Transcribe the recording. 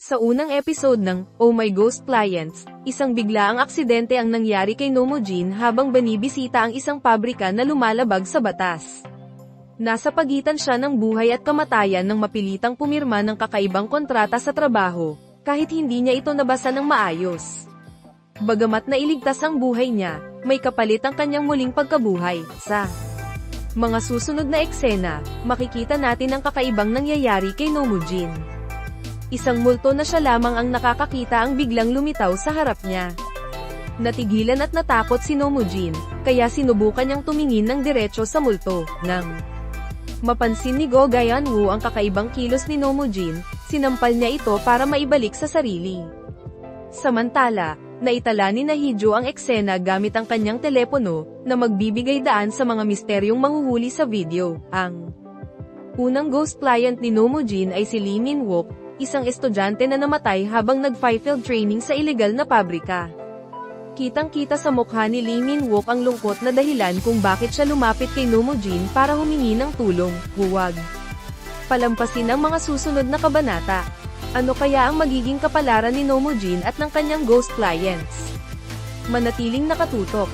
Sa unang episode ng Oh My Ghost Clients, isang biglaang aksidente ang nangyari kay Nomojin habang binibisita ang isang pabrika na lumalabag sa batas. Nasa pagitan siya ng buhay at kamatayan nang mapilitang pumirma ng kakaibang kontrata sa trabaho, kahit hindi niya ito nabasa ng maayos. Bagamat nailigtas ang buhay niya, may kapalit ang kanyang muling pagkabuhay. Sa mga susunod na eksena, makikita natin ang kakaibang nangyayari kay Nomojin. Isang multo na siya lamang ang nakakakita ang biglang lumitaw sa harap niya. Natigilan at natakot si Nomojin, kaya sinubukan niyang tumingin ng diretso sa multo. Nang mapansin ni Go Gaeunwoo ang kakaibang kilos ni Nomojin, sinampal niya ito para maibalik sa sarili. Samantala, naitala ni Nahidjo ang eksena gamit ang kanyang telepono, na magbibigay daan sa mga misteryong manghuhuli sa video. Ang unang ghost client ni Nomojin ay si Lee Min-wook, isang estudyante na namatay habang nag-field training sa ilegal na pabrika. Kitang-kita sa mukha ni Lee Min-wook ang lungkot na dahilan kung bakit siya lumapit kay Nomojin para humingi ng tulong. Huwag palampasin ang mga susunod na kabanata. Ano kaya ang magiging kapalaran ni Nomojin at ng kanyang ghost clients? Manatiling nakatutok.